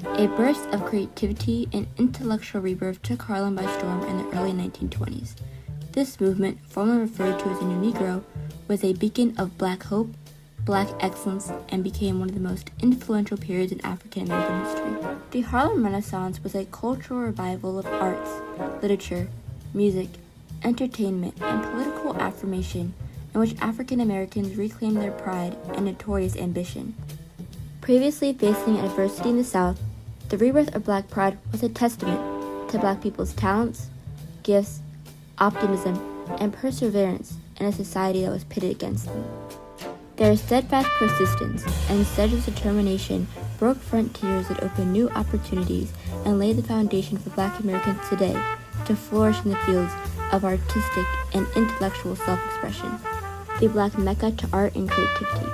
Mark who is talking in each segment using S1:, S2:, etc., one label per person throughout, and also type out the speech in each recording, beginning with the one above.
S1: A burst of creativity and intellectual rebirth took Harlem by storm in the early 1920s. This movement, formerly referred to as the New Negro, was a beacon of Black hope, Black excellence, and became one of the most influential periods in African American history. The Harlem Renaissance was a cultural revival of arts, literature, music, entertainment, and political affirmation in which African Americans reclaimed their pride and notorious ambition. Previously facing adversity in the South, the rebirth of Black pride was a testament to Black people's talents, gifts, optimism, and perseverance in a society that was pitted against them. Their steadfast persistence and steadfast determination broke frontiers that opened new opportunities and laid the foundation for Black Americans today to flourish in the fields of artistic and intellectual self-expression, the Black mecca to art and creativity.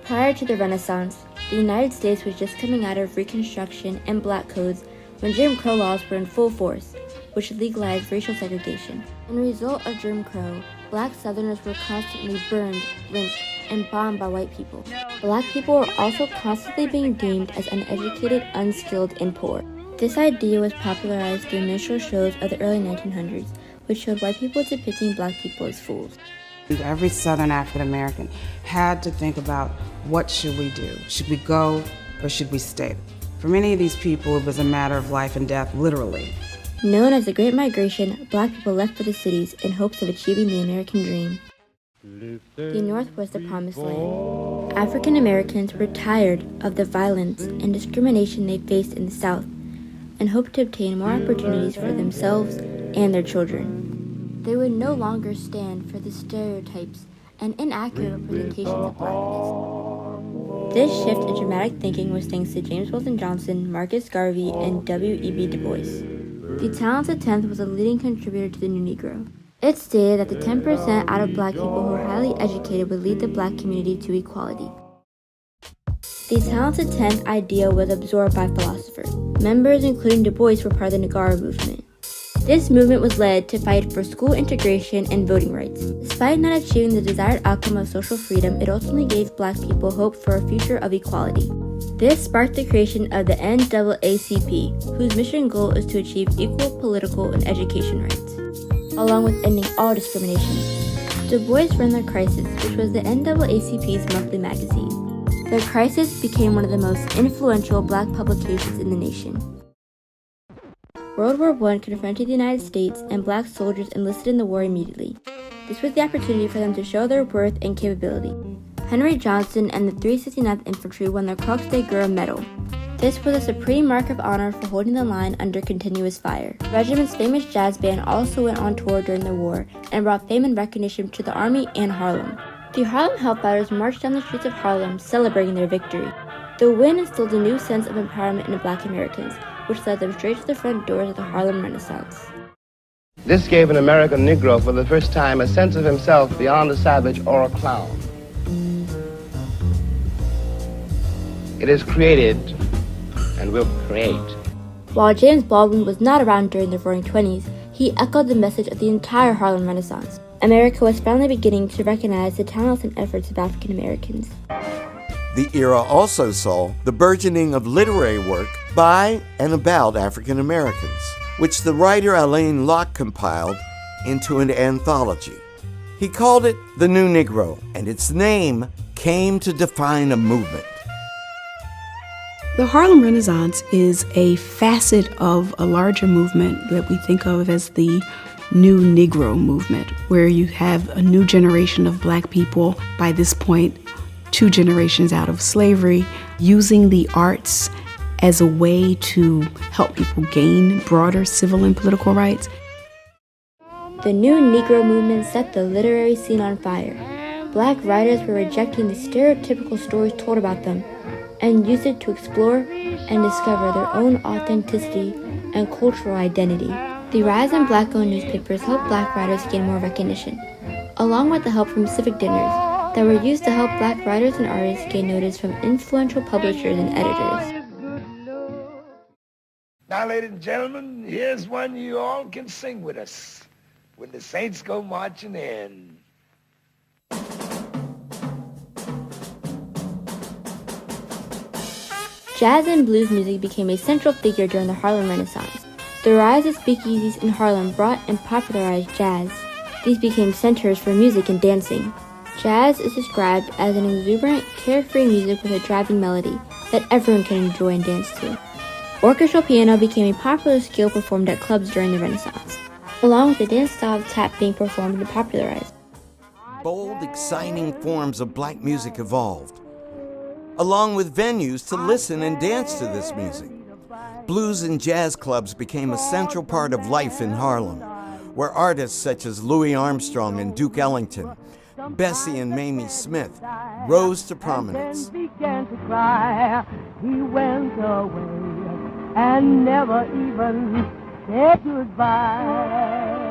S1: Prior to the Renaissance, the United States was just coming out of Reconstruction and Black codes when Jim Crow laws were in full force, which legalized racial segregation. As a result of Jim Crow, Black Southerners were constantly burned, lynched, and bombed by white people. Black people were also constantly being deemed as uneducated, unskilled, and poor. This idea was popularized through minstrel shows of the early 1900s, which showed white people depicting Black people as fools.
S2: Every Southern African American had to think about, what should we do? Should we go or should we stay? For many of these people, it was a matter of life and death, literally.
S1: Known as the Great Migration, Black people left for the cities in hopes of achieving the American dream. The North was the promised land. African Americans were tired of the violence and discrimination they faced in the South and hoped to obtain more opportunities for themselves and their children. They would no longer stand for the stereotypes and inaccurate representations of Blackness. This shift in dramatic thinking was thanks to James Weldon Johnson, Marcus Garvey, and W.E.B. Du Bois. The Talented Tenth was a leading contributor to the New Negro. It stated that the 10% out of Black people who were highly educated would lead the Black community to equality. The Talented Tenth idea was absorbed by philosophers. Members including Du Bois were part of the Negro movement. This movement was led to fight for school integration and voting rights. Despite not achieving the desired outcome of social freedom, it ultimately gave Black people hope for a future of equality. This sparked the creation of the NAACP, whose mission goal is to achieve equal political and education rights, along with ending all discrimination. Du Bois ran The Crisis, which was the NAACP's monthly magazine. The Crisis became one of the most influential Black publications in the nation. World War I confronted the United States, and Black soldiers enlisted in the war immediately. This was the opportunity for them to show their worth and capability. Henry Johnson and the 369th Infantry won the Croix de Guerre Medal. This was a supreme mark of honor for holding the line under continuous fire. The regiment's famous jazz band also went on tour during the war and brought fame and recognition to the Army and Harlem. The Harlem Hellfighters marched down the streets of Harlem celebrating their victory. The win instilled a new sense of empowerment in Black Americans, which led them straight to the front doors of the Harlem Renaissance.
S3: This gave an American Negro for the first time a sense of himself beyond a savage or a clown. It is created and will create.
S1: While James Baldwin was not around during the Roaring Twenties, he echoed the message of the entire Harlem Renaissance. America was finally beginning to recognize the talents and efforts of African Americans.
S4: The era also saw the burgeoning of literary work by and about African Americans, which the writer Alain Locke compiled into an anthology. He called it The New Negro, and its name came to define a movement.
S5: The Harlem Renaissance is a facet of a larger movement that we think of as the New Negro movement, where you have a new generation of Black people, by this point 2 generations out of slavery, using the arts as a way to help people gain broader civil and political rights.
S1: The New Negro movement set the literary scene on fire. Black writers were rejecting the stereotypical stories told about them and used it to explore and discover their own authenticity and cultural identity. The rise in Black-owned newspapers helped Black writers gain more recognition, along with the help from civic dinners that were used to help Black writers and artists gain notice from influential publishers and editors.
S3: Now
S6: Now, ladies and gentlemen, here's one you all can sing with us. When the Saints go marching in.
S1: Jazz and blues music became a central figure during the Harlem Renaissance. The rise of speakeasies in Harlem brought and popularized jazz. These became centers for music and dancing. Jazz is described as an exuberant, carefree music with a driving melody that everyone can enjoy and dance to. Orchestral piano became a popular skill performed at clubs during the Renaissance, along with the dance style of tap being performed and popularized.
S4: Bold, exciting forms of black music evolved, along with venues to listen and dance to this music. Blues and jazz clubs became a central part of life in Harlem, where artists such as Louis Armstrong and Duke Ellington, Bessie and Mamie Smith rose to prominence.
S7: Began to cry. He went away and never even said goodbye.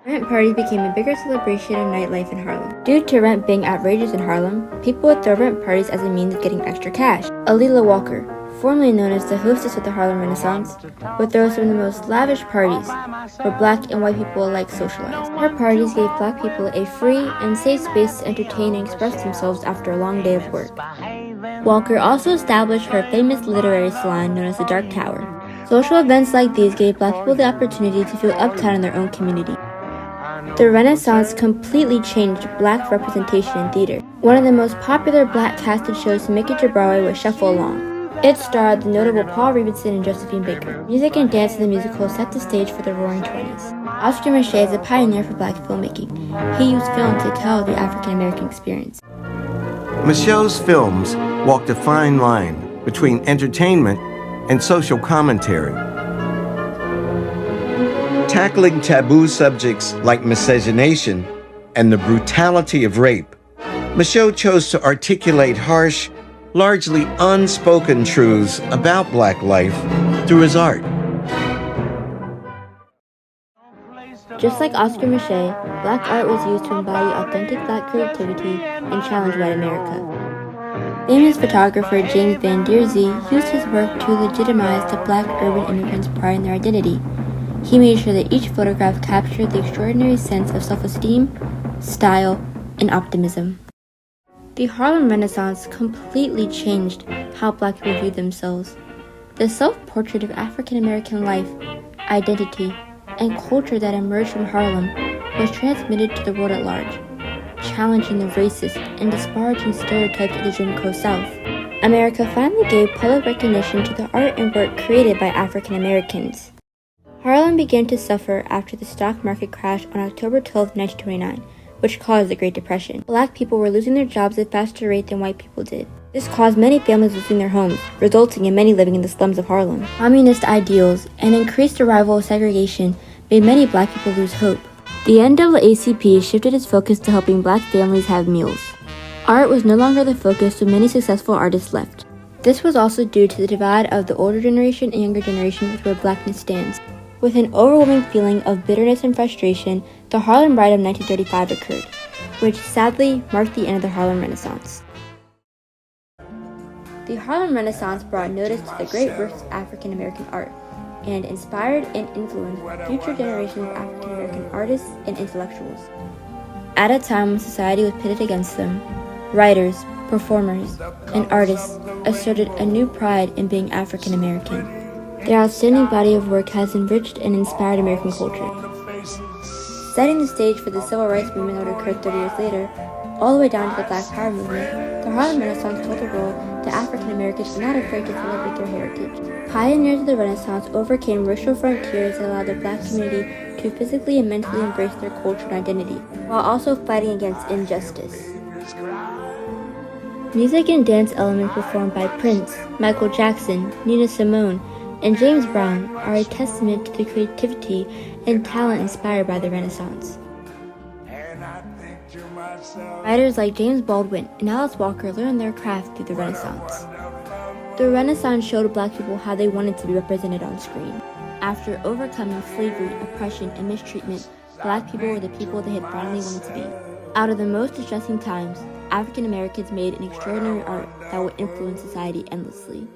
S1: Rent parties became a bigger celebration of nightlife in Harlem. Due to rent being outrageous in Harlem, people would throw rent parties as a means of getting extra cash. Alila Walker, formerly known as the hostess of the Harlem Renaissance, would throw some of the most lavish parties where black and white people alike socialized. Her parties gave black people a free and safe space to entertain and express themselves after a long day of work. Walker also established her famous literary salon known as the Dark Tower. Social events like these gave black people the opportunity to feel uptight in their own community. The Renaissance completely changed black representation in theater. One of the most popular black casted shows to make it to Broadway was Shuffle Along. It starred the notable Paul Robeson and Josephine Baker. Music and dance in the musical set the stage for the Roaring Twenties. Oscar Micheaux is a pioneer for black filmmaking. He used film to tell the African American experience.
S4: Micheaux's films walked a fine line between entertainment and social commentary. Tackling taboo subjects like miscegenation and the brutality of rape, Micheaux chose to articulate harsh, largely unspoken truths about black life through his art.
S1: Just like Oscar Micheaux, black art was used to embody authentic black creativity and challenge white America. Famous photographer James Van Der Zee used his work to legitimize the black urban immigrants' pride in their identity. He made sure that each photograph captured the extraordinary sense of self-esteem, style, and optimism. The Harlem Renaissance completely changed how black people viewed themselves. The self-portrait of African American life, identity, and culture that emerged from Harlem was transmitted to the world at large, challenging the racist and disparaging stereotypes of the Jim Crow South. America finally gave public recognition to the art and work created by African Americans. Harlem began to suffer after the stock market crash on October 12, 1929, which caused the Great Depression. Black people were losing their jobs at a faster rate than white people did. This caused many families losing their homes, resulting in many living in the slums of Harlem. Communist ideals and increased arrival of segregation made many black people lose hope. The NAACP shifted its focus to helping black families have meals. Art was no longer the focus, so many successful artists left. This was also due to the divide of the older generation and younger generation with where blackness stands. With an overwhelming feeling of bitterness and frustration, the Harlem Riot of 1935 occurred, which sadly marked the end of the Harlem Renaissance. The Harlem Renaissance brought notice to the great works of African American art and inspired and influenced future generations of African American artists and intellectuals. At a time when society was pitted against them, writers, performers, and artists asserted a new pride in being African American. Their outstanding body of work has enriched and inspired American culture. Setting the stage for the civil rights movement that would occur 30 years later, all the way down to the Black Power movement, the Harlem Renaissance told the world that African Americans were not afraid to celebrate their heritage. Pioneers of the Renaissance overcame racial frontiers that allowed the black community to physically and mentally embrace their culture and identity, while also fighting against injustice. Music and dance elements performed by Prince, Michael Jackson, Nina Simone, and James Brown are a testament to the creativity and talent inspired by the Renaissance. Writers like James Baldwin and Alice Walker learned their craft through the Renaissance. The Renaissance showed black people how they wanted to be represented on screen. After overcoming slavery, oppression, and mistreatment, black people were the people they had finally wanted to be. Out of the most distressing times, African Americans made an extraordinary art that would influence society endlessly.